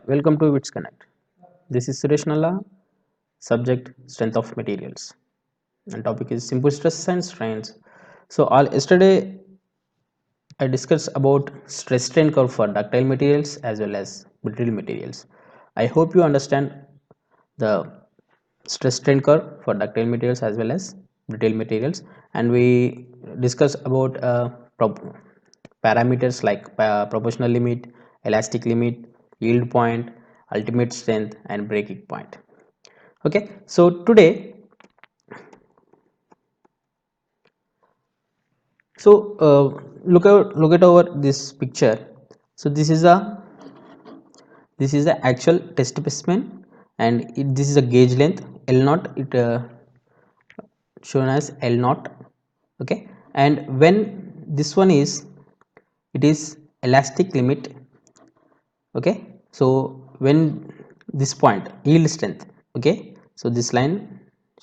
Welcome to Wits Connect. This is Suresh Nalla, subject strength of materials, and topic is simple stress and strains. So, all yesterday I discussed about stress strain curve for ductile materials as well as brittle materials. I hope you understand the stress strain curve for ductile materials as well as brittle materials, and we discussed about parameters like proportional limit, elastic limit, yield point, ultimate strength, and breaking point. Okay, so today, look at over this picture. So this is the actual test specimen, and this is a gauge length L naught. It shown as L naught. Okay, and when this one is, it is elastic limit. Okay, so when this point yield strength, okay, so this line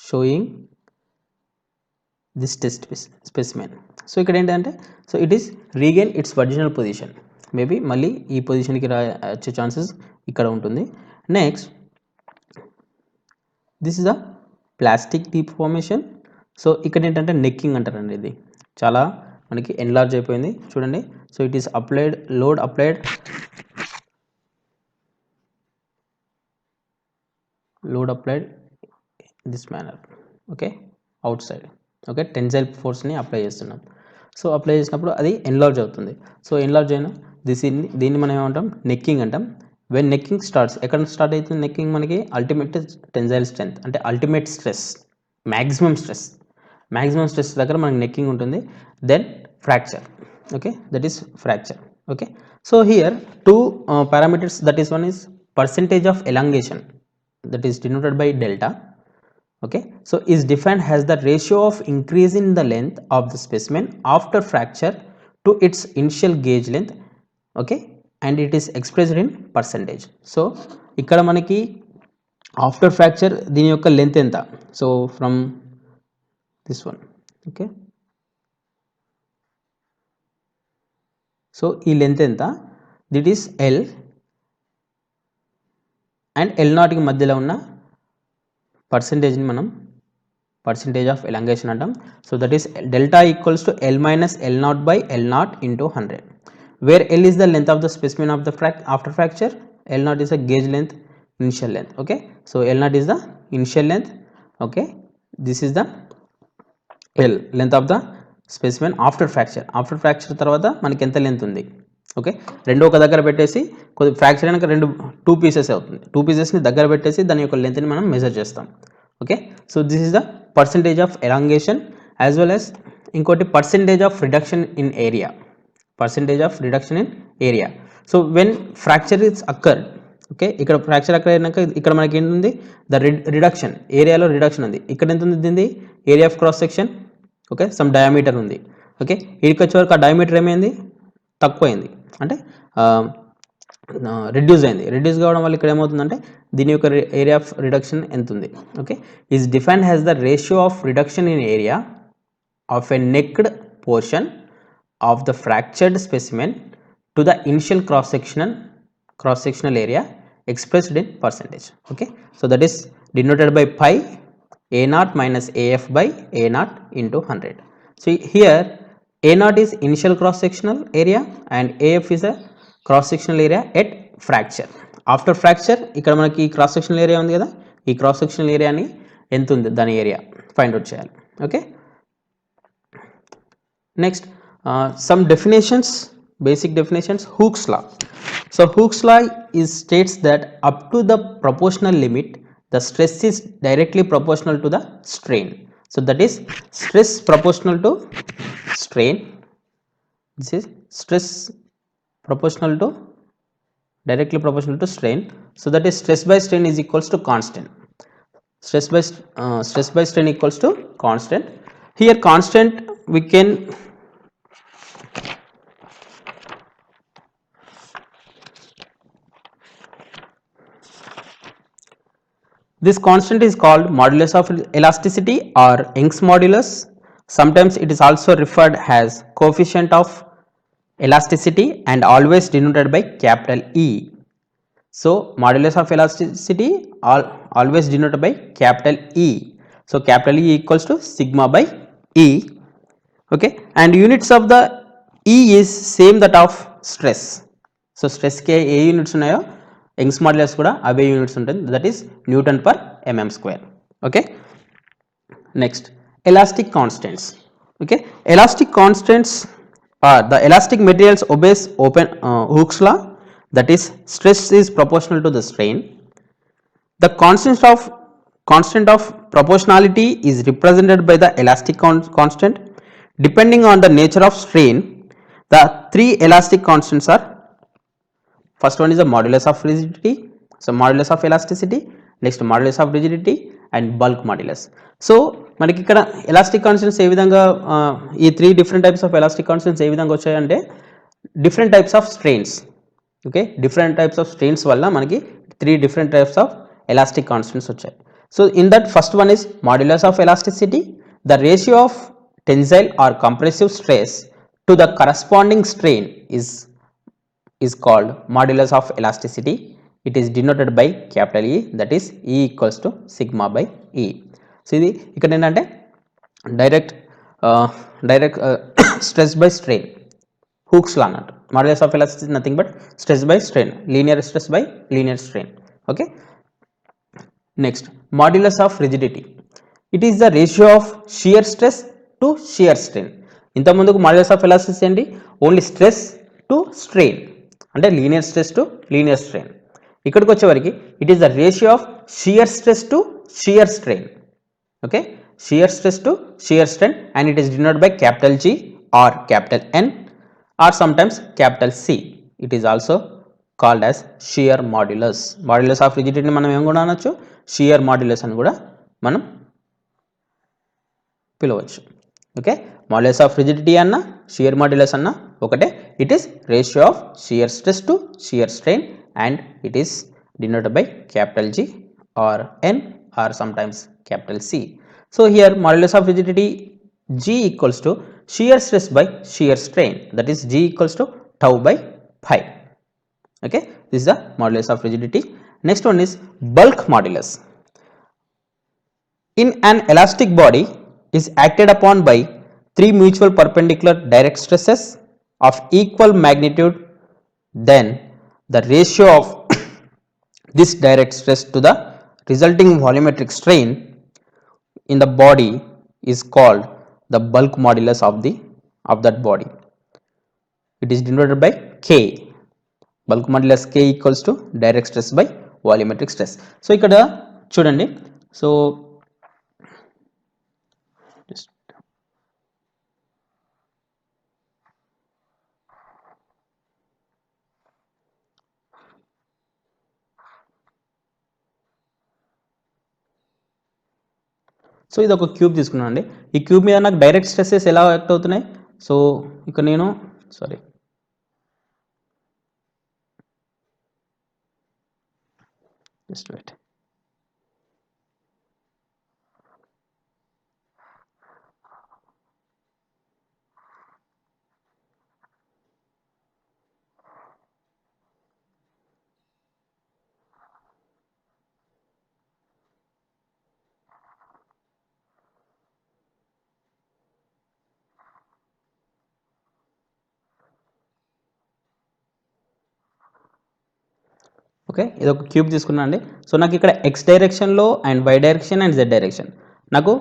showing this test specimen. So ఇక్కడ ఏంటంటే, so it is regain it's original position, maybe మళ్ళీ ఈ పొజిషన్కి వచ్చే chances ఇక్కడ ఉంటుంది. Next, this is a plastic deformation. So ఇక్కడ ఏంటంటే నెక్కింగ్ అంటారండి. ఇది చాలా మనకి ఎన్లార్జ్ అయిపోయింది చూడండి. So it is applied, load applied, load applied this manner, okay, outside, okay, tensile force ని అప్లై చేస్తున్నాం. సో అప్లై చేసినప్పుడు అది ఎన్లార్జ్ అవుతుంది. సో ఎన్లార్జ్ అయిన దీన్ని మనం ఏమంటాం, నెక్కింగ్ అంటాం. వెన్ నెక్కింగ్ స్టార్ట్స్, ఎక్కడ స్టార్ట్ అవుతుంది నెక్కింగ్ మనకి? అల్టిమేట్ టెన్సైల్ స్ట్రెంత్, అంటే అల్టిమేట్ స్ట్రెస్, మ్యాక్సిమం స్ట్రెస్ దగ్గర మనకి నెక్కింగ్ ఉంటుంది. Then fracture, okay, that is fracture. Okay, so here two parameters, that is one is percentage of elongation, that is denoted by delta. Okay, so is defined as the ratio of increase in the length of the specimen after fracture to its initial gauge length. Okay, and it is expressed in percentage. So ikkada manaki after fracture dini yokka length enta, so from this one, okay, so ee length enta, that is L and L నాట్కి మధ్యలో ఉన్న పర్సంటేజ్ని మనం percentage of elongation అంటాం. So that is delta equals to L minus L naught by L naught into 100, where L is the length of the specimen of the after fracture, L naught is the gauge length, initial length. Okay, so L naught is the initial length. Okay, this is the L length of the specimen after fracture తర్వాత మనకి ఎంత length ఉంది. Okay, రెండు ఒక దగ్గర పెట్టేసి కొద్ది fracture అయినాక టూ పీసెస్ అవుతుంది. టూ పీసెస్ని దగ్గర పెట్టేసి దాని యొక్క లెంత్ని మనం మెజర్ చేస్తాం. Okay, so this is the percentage of elongation as well as ఇంకోటి percentage of reduction in area. So when fracture is occurred, okay, ఇక్కడ ఫ్రాక్చర్ అక్కర్ అయినాక ఇక్కడ మనకి ఏంటుంది, ద రిడక్షన్ ఏరియాలో రిడక్షన్ ఉంది. ఇక్కడ ఎంత ఉంది దీనిది area of cross section, okay, some diameter ఉంది. ఓకే, ఇక్కడికి వచ్చే వరకు ఆ డయామీటర్ ఏమైంది, తక్కువైంది, అంటే రిడ్యూస్ అయింది. రిడ్యూస్ కావడం వల్ల ఇక్కడ ఏమవుతుందంటే దీని యొక్క ఏరియా ఆఫ్ రిడక్షన్ ఎంత ఉంది. Okay, is defined has the ratio of reduction in area of a నెక్డ్ portion of the fractured specimen to the initial cross sectional area expressed in percentage. Okay, so that is denoted by pi a naught minus af by a naught into 100. So here a naught is initial cross sectional area and af is a cross sectional area at fracture. After fracture ఇక్కడ మనకి cross sectional area ఉంది కదా, ఈ cross sectional ఏరియాని ఎంత ఉంది దాని area find out చేయాలి. Okay, next some definitions, basic definitions. Hooke's law. So Hooke's law is states that up to the proportional limit the stress is directly proportional to the strain. So that is stress proportional to strain. This is stress proportional to directly proportional to strain. So that is stress by strain is equals to constant. Stress by strain equals to constant. Here constant we can this constant is called modulus of elasticity or Young's modulus. Sometimes it is also referred as coefficient of elasticity and always denoted by capital E. So modulus of elasticity always denoted by capital E. So capital E equals to sigma by E. Okay, and units of the E is same that of stress. So stress కి ఏ units ఉన్నాయో Young's modulus కూడా అవే units ఉంటుంది, that is Newton per mm square. Okay, next elastic constants. Okay, elastic constants are the elastic materials obeys Hooke's law, that is stress is proportional to the strain. The constant of proportionality is represented by the elastic constant. Depending on the nature of strain, the three elastic constants are, first one is the modulus of rigidity, so modulus of elasticity, next modulus of rigidity and bulk modulus. So మనకి ఇక్కడ elastic constants ఏ విధంగా ఈ three different types of elastic constants ఏ విధంగా వచ్చాయంటే different types of strains. Okay, different types of strains వల్ల మనకి three different types of elastic constants వచ్చాయి. So in that first one is modulus of elasticity, the ratio of tensile or compressive stress to the corresponding strain is called modulus of elasticity. It is denoted by capital E, that is E equals to sigma by E. So ఇది ఇక్కడ ఏంటంటే direct stress by strain, Hooke's law అన్నట్టు. Modulus of elasticity nothing but stress by strain, linear stress by linear strain. Okay, next modulus of rigidity. It is the ratio of shear stress to shear strain. ఇంతకుముందుకు modulus of elasticity ఏంటి, only stress to strain, అంటే linear stress to linear strain. ఇక్కడికి వచ్చేవరకు it is the ratio of shear stress to shear strain. Okay, shear stress to shear strain and it is denoted by capital G or capital N or sometimes capital C. It is also called as shear modulus. Modulus of రిజిడిటీని మనం ఏం కూడా అనొచ్చు, shear modulus అని కూడా మనం పిలవచ్చు. Okay, modulus of rigidity అన్న షియర్ మాడ్యులస్ అన్న ఒకటే. It is ratio of shear stress to shear strain and it is denoted by capital G or N or sometimes capital C. So here modulus of rigidity G equals to shear stress by shear strain, that is G equals to tau by pi. Okay, this is the modulus of rigidity. Next one is bulk modulus. In an elastic body is acted upon by three mutual perpendicular direct stresses of equal magnitude, then the ratio of this direct stress to the resulting volumetric strain in the body is called the bulk modulus of that body. It is denoted by K. Bulk modulus K equals to direct stress by volumetric stress. So ఇక్కడ చూడండి, so so ఇది ఒక cube తీసుకున్నాను అండి. ఈ cube మీద నాకు direct stresses ఎలా యాక్ట్ అవుతున్నాయి, సో ఇక్కడ నేను just wait. ఓకే, ఇది ఒక క్యూబ్ తీసుకున్నా అండి. సో నాకు ఇక్కడ ఎక్స్ డైరెక్షన్లో and y direction and z direction నాకు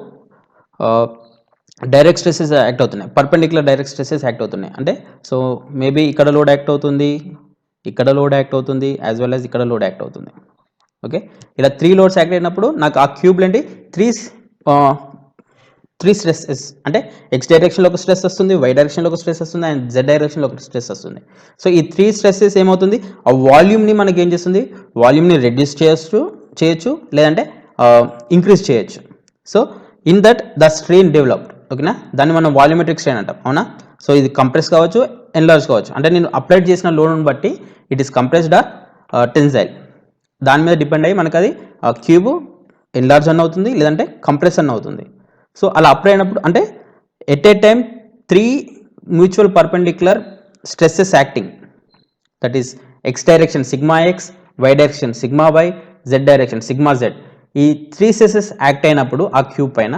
డైరెక్ట్ స్ట్రెసెస్ యాక్ట్ అవుతున్నాయి, పర్పెండిక్యులర్ డైరెక్ట్ స్ట్రెసెస్ యాక్ట్ అవుతున్నాయి. అంటే సో మేబీ ఇక్కడ లోడ్ యాక్ట్ అవుతుంది, ఇక్కడ లోడ్ యాక్ట్ అవుతుంది, యాజ్ వెల్ యాజ్ ఇక్కడ లోడ్ యాక్ట్ అవుతుంది. ఓకే, ఇలా త్రీ లోడ్స్ యాక్ట్ అయినప్పుడు నాకు ఆ క్యూబ్లు ఏంటి త్రీ స్ట్రెసెస్, అంటే ఎక్స్ డైరెక్షన్లో ఒక స్ట్రెస్ వస్తుంది, వై డైరెక్షన్లో ఒక స్ట్రెస్ వస్తుంది అండ్ జెడ్ డైరెక్షన్లో ఒక స్ట్రెస్ వస్తుంది. సో ఈ త్రీ స్ట్రెసెస్ ఏమవుతుంది, ఆ వాల్యూమ్ని మనకి ఏం చేస్తుంది, వాల్యూమ్ని రెడ్యూస్ చేయొచ్చు లేదంటే ఇంక్రీజ్ చేయొచ్చు. So in that the strain developed. ఓకేనా, దాన్ని మనం వాల్యూమెట్రిక్ స్ట్రెయిన్ అంటాం, అవునా. సో ఇది కంప్రెస్ కావచ్చు, ఎన్లార్జ్ కావచ్చు, అంటే నేను అప్లైడ్ చేసిన లోడ్ని బట్టి it is compressed or tensile, దాని మీద డిపెండ్ అయ్యి మనకు అది క్యూబ్ ఎన్లార్జ్ అన్న అవుతుంది లేదంటే కంప్రెస్ అన్న అవుతుంది. సో అలా అప్లై అయినప్పుడు అంటే at a time three mutual perpendicular stresses acting, that is x direction sigma x, y direction sigma y, z direction sigma z, ఈ 3 స్ట్రెసెస్ యాక్ట్ అయినప్పుడు ఆ క్యూబ్ పైన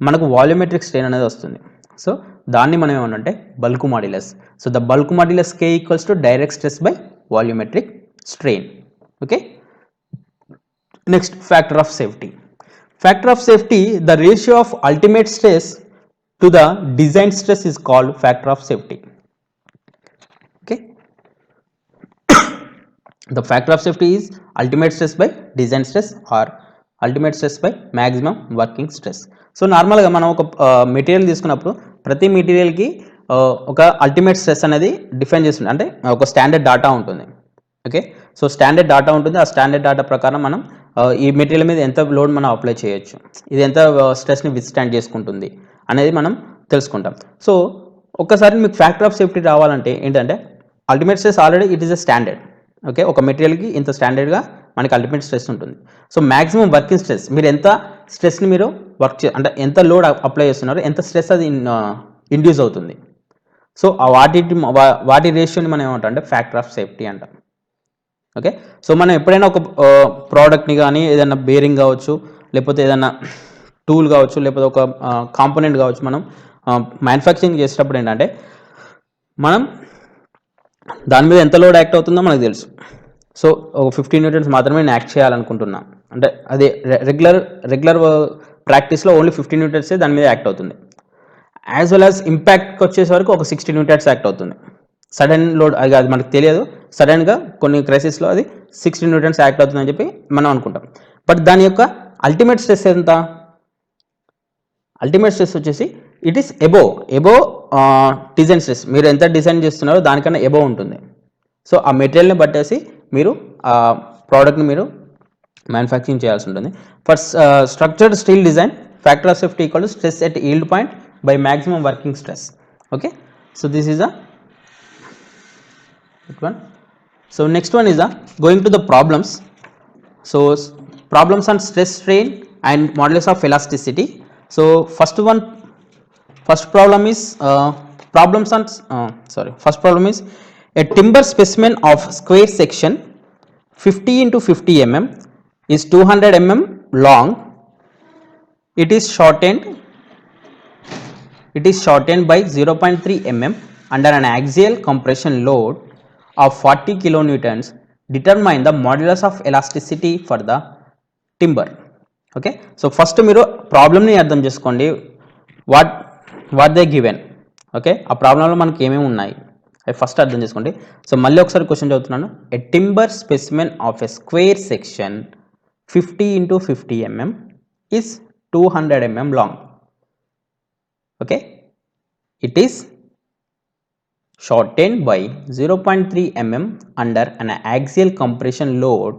మనకు వాల్యూమెట్రిక్ స్ట్రెయిన్ అనేది వస్తుంది. సో దాన్ని మనం ఏమనంటే bulk modulus. So the bulk modulus K equals to direct stress by volumetric strain. Okay, next factor of safety. Factor of safety, the ratio of ultimate stress to the design stress is called factor of safety. Okay, the factor of safety is ultimate stress by design stress or ultimate stress by maximum working stress. So నార్మల్గా మనం ఒక material తీసుకున్నప్పుడు ప్రతి మెటీరియల్కి ఒక ultimate stress అనేది define చేస్తుంది, అంటే ఒక స్టాండర్డ్ డాటా ఉంటుంది. ఓకే, సో స్టాండర్డ్ డాటా ఉంటుంది, ఆ స్టాండర్డ్ డాటా ప్రకారం మనం ఈ మెటీరియల్ మీద ఎంత లోడ్ మనం అప్లై చేయొచ్చు, ఇది ఎంత స్ట్రెస్ని విత్స్టాండ్ చేసుకుంటుంది అనేది మనం తెలుసుకుంటాం. సో ఒక్కసారి మీకు ఫ్యాక్టర్ ఆఫ్ సేఫ్టీ రావాలంటే ఏంటంటే ultimate stress already it is a standard. Okay, ఒక మెటీరియల్కి ఇంత స్టాండర్డ్గా మనకి అల్టిమేట్ స్ట్రెస్ ఉంటుంది. సో మ్యాక్సిమం వర్కింగ్ స్ట్రెస్, మీరు ఎంత స్ట్రెస్ని మీరు అంటే ఎంత లోడ్ అప్లై చేస్తున్నారు, ఎంత స్ట్రెస్ అది ఇండ్యూస్ అవుతుంది. సో ఆ వాటి రేషియోని మనం ఏమంటాం అంటే ఫ్యాక్టర్ ఆఫ్ సేఫ్టీ అంటాం. ఓకే, సో మనం ఎప్పుడైనా ఒక ప్రోడక్ట్ని కానీ ఏదైనా బేరింగ్ కావచ్చు, లేకపోతే ఏదైనా టూల్ కావచ్చు, లేకపోతే ఒక కాంపోనెంట్ కావచ్చు, మనం మ్యానుఫ్యాక్చరింగ్ చేసేటప్పుడు ఏంటంటే మనం దాని మీద ఎంత లోడ్ యాక్ట్ అవుతుందో మనకు తెలుసు. సో ఒక 15 న్యూటన్స్ మాత్రమే నేను యాక్ట్ చేయాలనుకుంటున్నా అంటే అదే రెగ్యులర్ ప్రాక్టీస్లో ఓన్లీ 15 న్యూటన్సే దాని మీద యాక్ట్ అవుతుంది. యాజ్ వెల్ యాజ్ ఇంపాక్ట్కి వచ్చేసరికి ఒక 60 న్యూటన్స్ యాక్ట్ అవుతుంది. సడన్ లోడ్ అది మనకు తెలియదు, సడన్గా కొన్ని క్రైసిస్లో అది 60 న్యూటన్స్ యాక్ట్ అవుతుందని చెప్పి మనం అనుకుంటాం. బట్ దాని యొక్క అల్టిమేట్ స్ట్రెస్ ఎంత? అల్టిమేట్ స్ట్రెస్ వచ్చేసి it is above design stress. మీరు ఎంత డిజైన్ చేస్తున్నారో దానికన్నా ఎబో ఉంటుంది. సో ఆ మెటీరియల్ని బట్టేసి మీరు ఆ ప్రోడక్ట్ని మీరు మ్యానుఫ్యాక్చరింగ్ చేయాల్సి ఉంటుంది. For structured steel design, factor of safety equal to stress at yield point by maximum working stress. Okay, so this is a one. So next one is going to the problems. So problems on stress, strain and modulus of elasticity. So first problem is first problem is a timber specimen of square section 50 into 50 mm is 200 mm long. It is shortened by 0.3 mm under an axial compression load of 40 kilonewtons. Determine the modulus of elasticity for the timber. Okay, so first మీరు ప్రాబ్లమ్ని అర్థం చేసుకోండి, what they given. Okay, ఆ ప్రాబ్లంలో మనకి ఏమేమి ఉన్నాయి అది ఫస్ట్ అర్థం చేసుకోండి. సో మళ్ళీ ఒకసారి క్వశ్చన్ చదువుతున్నాను. A timber specimen of a square section 50 into 50 mm is 200 mm long. Okay, it is shortened by 0.3 mm under an axial compression load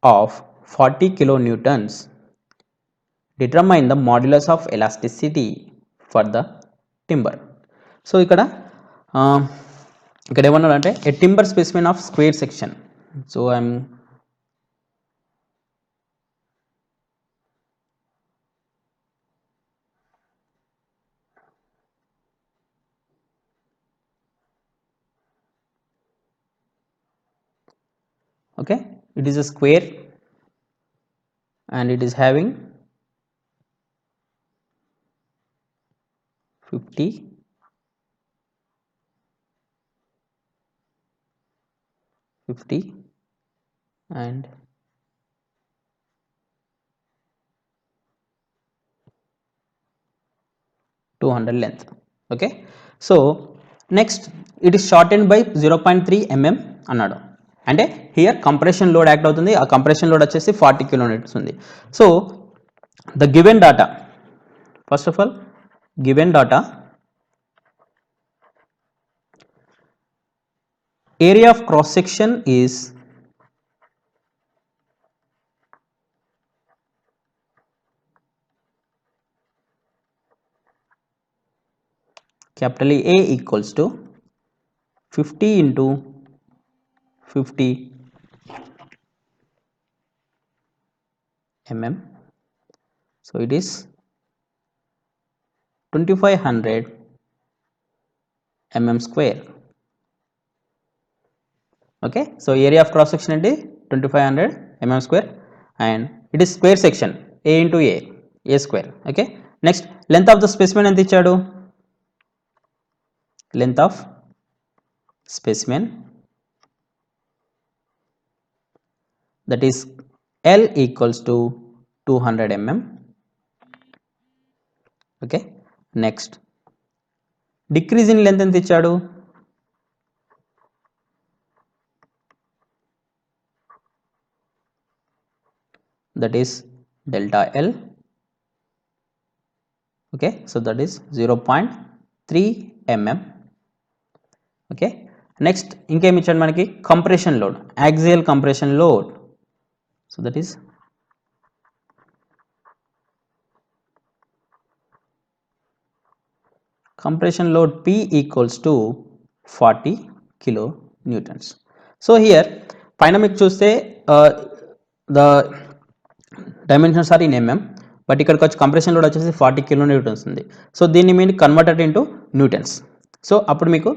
of 40 kilonewtons. Determine the modulus of elasticity for the timber. So ఇక్కడ ఏమన్నారంటే a timber specimen of square section. So okay, it is a square and it is having 50 and 200 length. Okay, so next it is shortened by 0.3 mm అన్నాడు. అంటే here compression load act అవుతుంది, ఆ compression load వచ్చేసి 40 kilometres ఉంది. So the given data, first of all given data, area of cross section is capital A equals to 50 into 50 mm. So it is 2500 mm square. Okay, so area of cross section అంటే 2500 mm square and it is square section a into a square. Okay, next length of the specimen ఎంత ఇచ్చాడు, length of specimen that is L equals to 200 mm. Okay, next decrease in length ఎంత ఇచ్చాడు, that is delta L. Okay, so that is 0.3 mm. Okay, next ఇంకేమి ఇచ్చాడు మనకి, compression load, axial compression load, so that is compression load P equals to 40 kilonewtons. So here పైన మీకు చూస్తే the dimensions are in mm, but ఇక్కడికి వచ్చి compression load వచ్చేసి 40 kilonewtons ఉంది. సో దీన్ని మీరు కన్వర్టెడ్ ఇంటూ న్యూటన్స్, సో అప్పుడు మీకు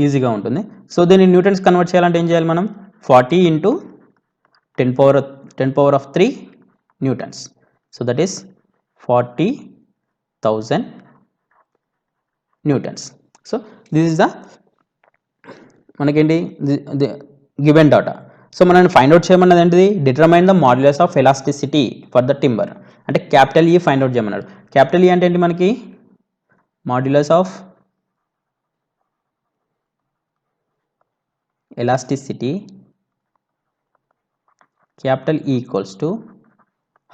ఈజీగా ఉంటుంది. సో దీన్ని న్యూటన్స్ కన్వర్ట్ చేయాలంటే ఏం చేయాలి మనం, 40 into 10 power of 3 newtons, so that is 40,000 newtons. So this is the మనకేంటి గివెన్ డాటా. సో మనల్ని ఫైండ్ అవుట్ చేయమన్నది ఏంటిది, determine the modulus of elasticity for the timber, అంటే క్యాపిటల్ ఈ ఫైండ్ అవుట్ చేయమన్నాడు. క్యాపిటల్ ఈ అంటే ఏంటి మనకి, modulus of elasticity, capital E equals to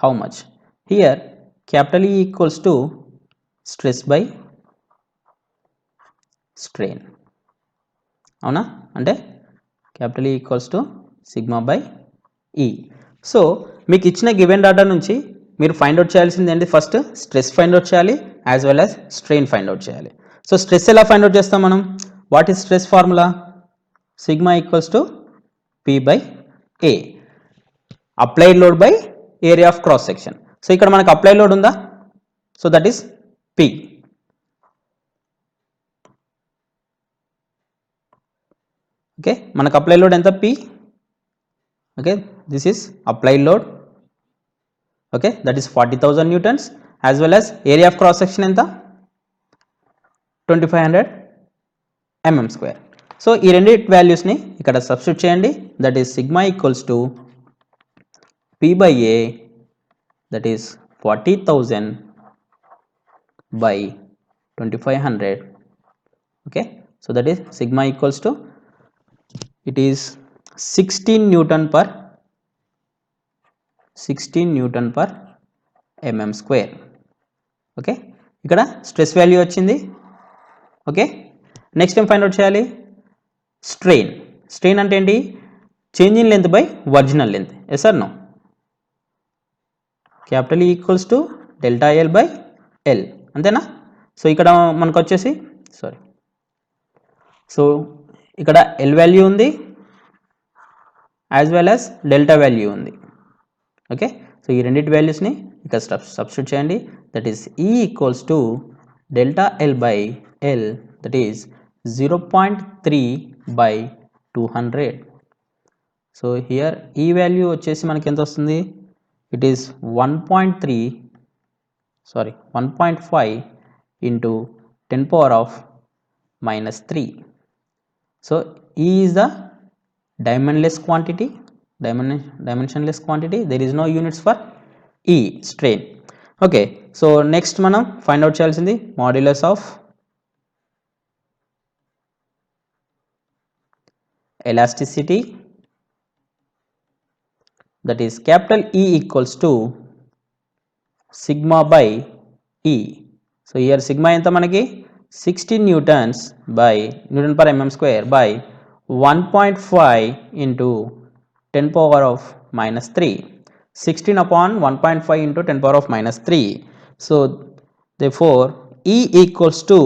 how much, here capital E equals to stress by strain, అవునా, అంటే capital E equals to sigma by E. So మీకు ఇచ్చిన given data నుంచి మీరు ఫైండ్ అవుట్ చేయాల్సింది ఏంటి, ఫస్ట్ స్ట్రెస్ ఫైండ్ అవుట్ చేయాలి as well as strain find out చేయాలి. సో స్ట్రెస్ ఎలా ఫైండ్ అవుట్ చేస్తాం మనం, what is stress formula, sigma equals to P by A, applied load by area of cross section. So ఇక్కడ మనకు applied load ఉందా, so that is P. Okay, మనకు applied load ఎంత, P. Okay, this is applied load. Okay, that is 40,000 newtons as well as area of cross section ఎంత, 2500 mm square. So ఈ రెండు వాల్యూస్ని ఇక్కడ సబ్స్టిట్యూట్ చేయండి, that is sigma equals to P by A, that is 40,000 by 2500. Okay, so that is sigma equals to, it is 16 Newton per mm square. Okay, ఇక్కడ stress value వచ్చింది. Okay, next ఏం find out చేయాలి, strain. Strain అంటే ఏంటి, change in length by original length, yes or no, capital E equals to delta L by L, అంతేనా. So ఇక్కడ మనకు వచ్చేసి సో ఇక్కడ L వాల్యూ ఉంది as well as delta value ఉంది. ఓకే, సో ఈ రెండింటి వాల్యూస్ని ఇక్కడ సబ్స్టిట్యూట్ చేయండి, that is E equals to delta L by L, that is 0.3 by 200. So here ఈ వాల్యూ వచ్చేసి మనకి ఎంత వస్తుంది, it is 1.5 into 10 power of minus 3. So E is the dimensionless quantity, there is no units for E, strain. Okay, so next మనం find out చేయాల్సింది modulus of elasticity, that is capital E equals to sigma by E. So here sigma ఎంత మనకి 16 newtons by Newton per mm square by 1.5 into 10 power of minus 3, 16 upon 1.5 into 10 power of minus 3. So therefore E equals to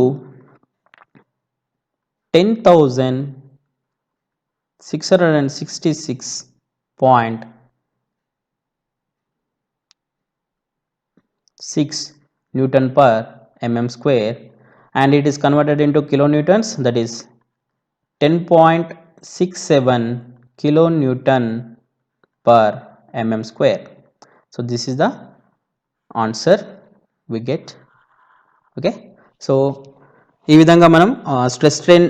10,666.6 Newton per mm square, and it is converted into kilonewtons, that is 10.0 0.67 kilonewton per mm square. So this is the answer we get. Okay, so ఈ విధంగా మనం stress strain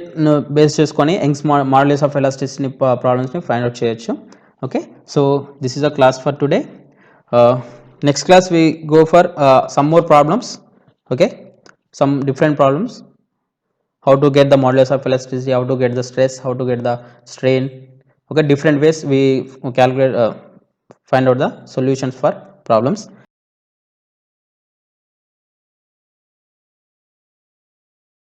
base చేసుకొని Young's modulus of elasticity ప్రాబ్లమ్స్ని find out చేయొచ్చు. Okay, so this is a class for today. Next class we go for some more problems. Okay, some different problems, how to get the modulus of elasticity, how to get the stress, how to get the strain. Okay, different ways we calculate find out the solutions for problems.